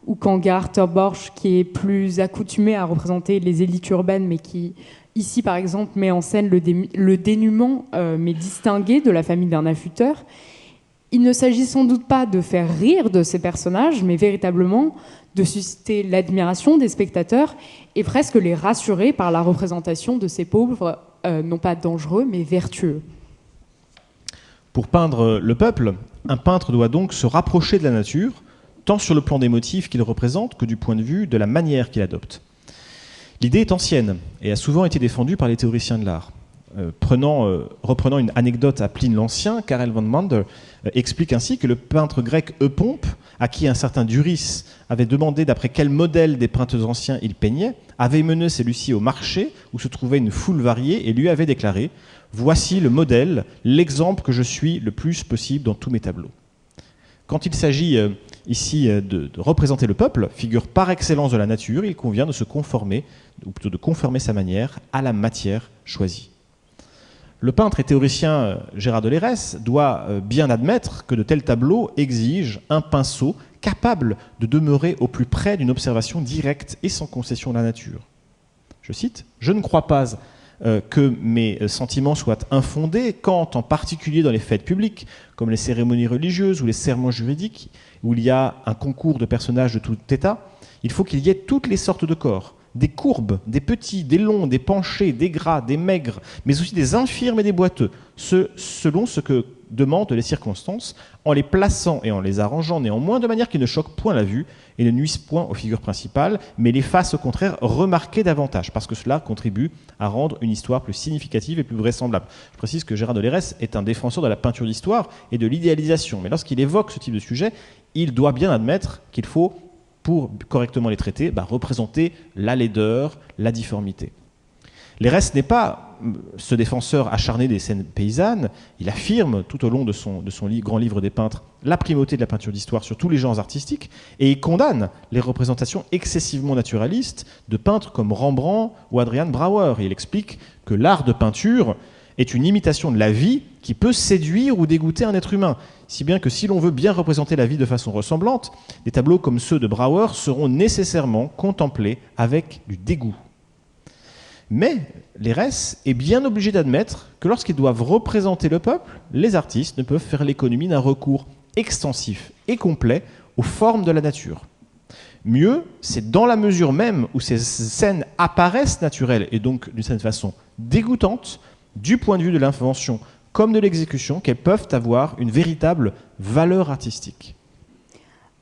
ou quand Gerhard Borch, qui est plus accoutumé à représenter les élites urbaines, mais qui, ici par exemple, met en scène le dénuement, mais distingué de la famille d'un affûteur, il ne s'agit sans doute pas de faire rire de ces personnages, mais véritablement de susciter l'admiration des spectateurs et presque les rassurer par la représentation de ces pauvres, non pas dangereux, mais vertueux. Pour peindre le peuple, un peintre doit donc se rapprocher de la nature, tant sur le plan des motifs qu'il représente que du point de vue de la manière qu'il adopte. L'idée est ancienne et a souvent été défendue par les théoriciens de l'art. Reprenant une anecdote à Pline l'Ancien, Karel van Mander explique ainsi que le peintre grec Eupompe, à qui un certain Duris avait demandé d'après quel modèle des peintres anciens il peignait, avait mené celui-ci au marché où se trouvait une foule variée et lui avait déclaré « Voici le modèle, l'exemple que je suis le plus possible dans tous mes tableaux ». Quand il s'agit ici de représenter le peuple, figure par excellence de la nature, il convient de se conformer, ou plutôt de conformer sa manière à la matière choisie. Le peintre et théoricien Gérard de Lérès doit bien admettre que de tels tableaux exigent un pinceau capable de demeurer au plus près d'une observation directe et sans concession de la nature. Je cite, « Je ne crois pas que mes sentiments soient infondés quand, en particulier dans les fêtes publiques, comme les cérémonies religieuses ou les serments juridiques, où il y a un concours de personnages de tout état, il faut qu'il y ait toutes les sortes de corps, des courbes, des petits, des longs, des penchés, des gras, des maigres, mais aussi des infirmes et des boiteux, selon ce que demandent les circonstances, en les plaçant et en les arrangeant néanmoins de manière qu'ils ne choquent point la vue et ne nuisent point aux figures principales, mais les fassent au contraire remarquer davantage, parce que cela contribue à rendre une histoire plus significative et plus vraisemblable. Je précise que Gérard de Lérès est un défenseur de la peinture d'histoire et de l'idéalisation, mais lorsqu'il évoque ce type de sujet, il doit bien admettre qu'il faut, pour correctement les traiter, représenter la laideur, la difformité. Lérès n'est pas ce défenseur acharné des scènes paysannes, il affirme tout au long de son grand livre des peintres la primauté de la peinture d'histoire sur tous les genres artistiques et il condamne les représentations excessivement naturalistes de peintres comme Rembrandt ou Adrian Brouwer. Il explique que l'art de peinture est une imitation de la vie qui peut séduire ou dégoûter un être humain, si bien que si l'on veut bien représenter la vie de façon ressemblante, des tableaux comme ceux de Brouwer seront nécessairement contemplés avec du dégoût. Mais l'ERES est bien obligé d'admettre que lorsqu'ils doivent représenter le peuple, les artistes ne peuvent faire l'économie d'un recours extensif et complet aux formes de la nature. Mieux, c'est dans la mesure même où ces scènes apparaissent naturelles et donc d'une certaine façon dégoûtantes, du point de vue de l'invention comme de l'exécution, qu'elles peuvent avoir une véritable valeur artistique.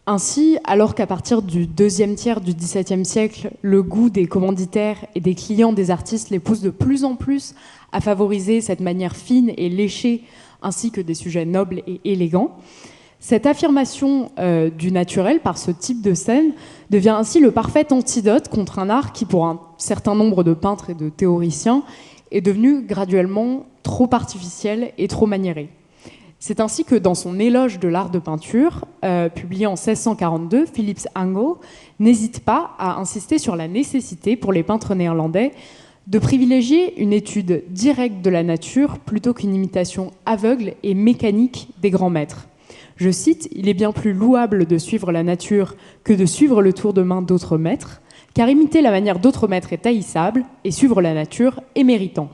Ainsi, alors qu'à partir du deuxième tiers du XVIIe siècle, le goût des commanditaires et des clients des artistes les pousse de plus en plus à favoriser cette manière fine et léchée, ainsi que des sujets nobles et élégants, cette affirmation du naturel par ce type de scène devient ainsi le parfait antidote contre un art qui, pour un certain nombre de peintres et de théoriciens, est devenu graduellement trop artificiel et trop maniéré. C'est ainsi que dans son éloge de l'art de peinture, publié en 1642, Philips Angel n'hésite pas à insister sur la nécessité pour les peintres néerlandais de privilégier une étude directe de la nature plutôt qu'une imitation aveugle et mécanique des grands maîtres. Je cite, « Il est bien plus louable de suivre la nature que de suivre le tour de main d'autres maîtres, car imiter la manière d'autres maîtres est haïssable, et suivre la nature est méritant.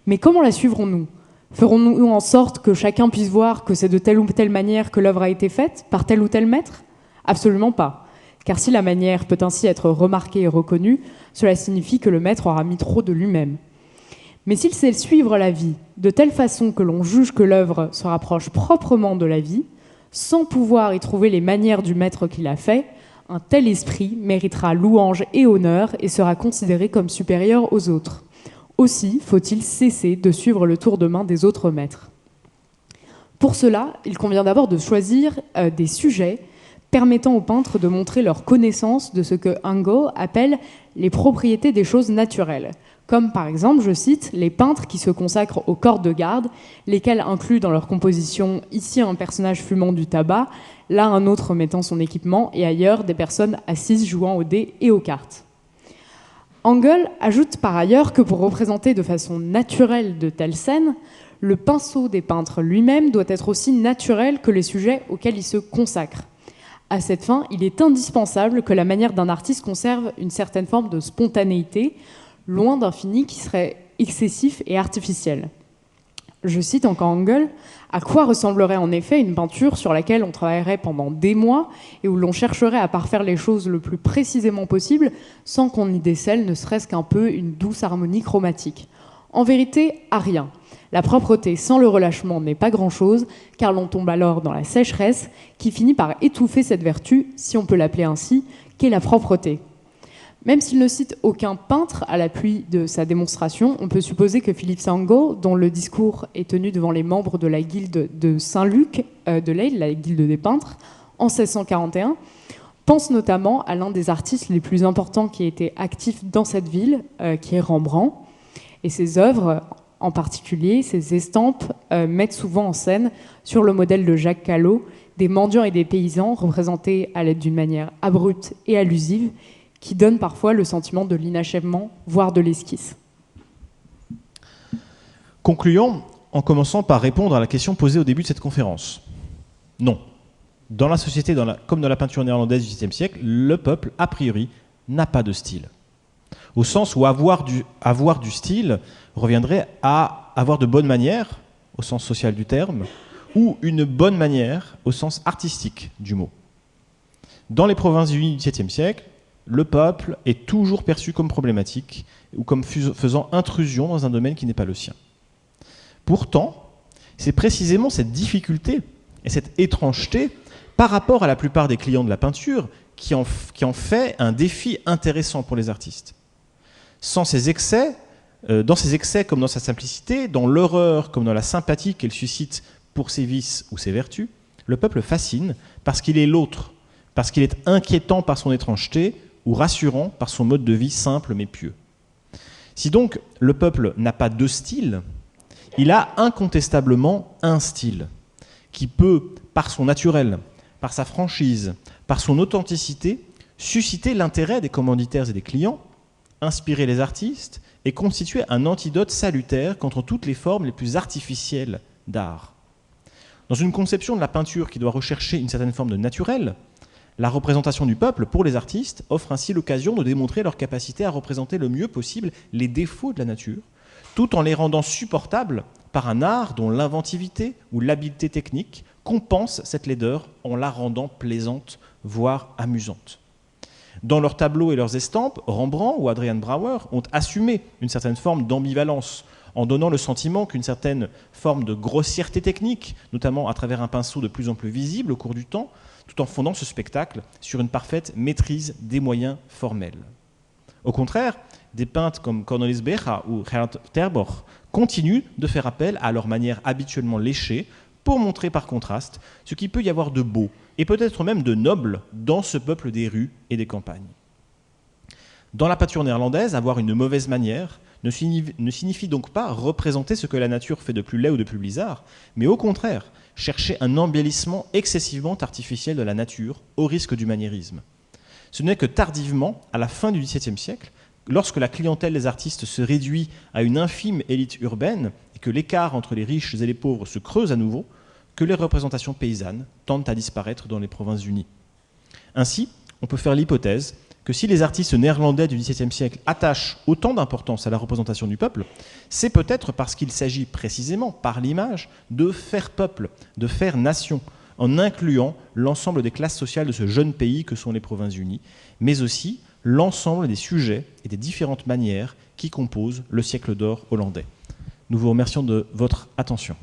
Mais comment la suivrons-nous ? Ferons-nous en sorte que chacun puisse voir que c'est de telle ou telle manière que l'œuvre a été faite, par tel ou tel maître ? Absolument pas. Car si la manière peut ainsi être remarquée et reconnue, cela signifie que le maître aura mis trop de lui-même. Mais s'il sait suivre la vie de telle façon que l'on juge que l'œuvre se rapproche proprement de la vie, sans pouvoir y trouver les manières du maître qui l'a fait, un tel esprit méritera louange et honneur et sera considéré comme supérieur aux autres. Aussi faut-il cesser de suivre le tour de main des autres maîtres. Pour cela, il convient d'abord de choisir des sujets permettant aux peintres de montrer leur connaissance de ce que Angot appelle les propriétés des choses naturelles, comme par exemple, je cite, les peintres qui se consacrent aux corps de garde, lesquels incluent dans leur composition ici un personnage fumant du tabac, là un autre mettant son équipement, et ailleurs des personnes assises jouant aux dés et aux cartes. Angel ajoute par ailleurs que pour représenter de façon naturelle de telles scènes, le pinceau des peintres lui-même doit être aussi naturel que les sujets auxquels il se consacre. À cette fin, il est indispensable que la manière d'un artiste conserve une certaine forme de spontanéité, loin d'un fini qui serait excessif et artificiel. Je cite encore Angel, « À quoi ressemblerait en effet une peinture sur laquelle on travaillerait pendant des mois et où l'on chercherait à parfaire les choses le plus précisément possible sans qu'on y décèle ne serait-ce qu'un peu une douce harmonie chromatique. En vérité, à rien. La propreté sans le relâchement n'est pas grand-chose, car l'on tombe alors dans la sécheresse qui finit par étouffer cette vertu, si on peut l'appeler ainsi, qu'est la propreté. » Même s'il ne cite aucun peintre à l'appui de sa démonstration, on peut supposer que Philips Angel, dont le discours est tenu devant les membres de la guilde de Saint-Luc de Leyde, la guilde des peintres, en 1641, pense notamment à l'un des artistes les plus importants qui a été actif dans cette ville, qui est Rembrandt. Et ses œuvres, en particulier, ses estampes, mettent souvent en scène, sur le modèle de Jacques Callot, des mendiants et des paysans représentés à l'aide d'une manière abrupte et allusive, qui donne parfois le sentiment de l'inachèvement, voire de l'esquisse. Concluons en commençant par répondre à la question posée au début de cette conférence. Non. Dans la société, comme dans la peinture néerlandaise du XVIIe siècle, le peuple, a priori, n'a pas de style. Au sens où avoir du style reviendrait à avoir de bonnes manières, au sens social du terme, ou une bonne manière, au sens artistique du mot. Dans les provinces unies du XVIIe siècle, le peuple est toujours perçu comme problématique ou comme faisant intrusion dans un domaine qui n'est pas le sien. Pourtant, c'est précisément cette difficulté et cette étrangeté par rapport à la plupart des clients de la peinture qui en fait un défi intéressant pour les artistes. Sans ces excès, dans ses excès comme dans sa simplicité, dans l'horreur comme dans la sympathie qu'elle suscite pour ses vices ou ses vertus, le peuple fascine parce qu'il est l'autre, parce qu'il est inquiétant par son étrangeté ou rassurant par son mode de vie simple mais pieux. Si donc le peuple n'a pas de style, il a incontestablement un style qui peut, par son naturel, par sa franchise, par son authenticité, susciter l'intérêt des commanditaires et des clients, inspirer les artistes et constituer un antidote salutaire contre toutes les formes les plus artificielles d'art. Dans une conception de la peinture qui doit rechercher une certaine forme de naturel, La représentation du peuple, pour les artistes, offre ainsi l'occasion de démontrer leur capacité à représenter le mieux possible les défauts de la nature, tout en les rendant supportables par un art dont l'inventivité ou l'habileté technique compense cette laideur en la rendant plaisante, voire amusante. Dans leurs tableaux et leurs estampes, Rembrandt ou Adrian Brouwer ont assumé une certaine forme d'ambivalence, en donnant le sentiment qu'une certaine forme de grossièreté technique, notamment à travers un pinceau de plus en plus visible au cours du temps, tout en fondant ce spectacle sur une parfaite maîtrise des moyens formels. Au contraire, des peintres comme Cornelis Beja ou Gerhard Terborch continuent de faire appel à leur manière habituellement léchée pour montrer par contraste ce qu'il peut y avoir de beau et peut-être même de noble dans ce peuple des rues et des campagnes. Dans la peinture néerlandaise, avoir une mauvaise manière ne signifie donc pas représenter ce que la nature fait de plus laid ou de plus bizarre, mais au contraire, chercher un embellissement excessivement artificiel de la nature au risque du maniérisme. Ce n'est que tardivement, à la fin du XVIIe siècle, lorsque la clientèle des artistes se réduit à une infime élite urbaine et que l'écart entre les riches et les pauvres se creuse à nouveau, que les représentations paysannes tendent à disparaître dans les Provinces-Unies. Ainsi, on peut faire l'hypothèse que si les artistes néerlandais du XVIIe siècle attachent autant d'importance à la représentation du peuple, c'est peut-être parce qu'il s'agit précisément, par l'image, de faire peuple, de faire nation, en incluant l'ensemble des classes sociales de ce jeune pays que sont les Provinces-Unies, mais aussi l'ensemble des sujets et des différentes manières qui composent le siècle d'or hollandais. Nous vous remercions de votre attention.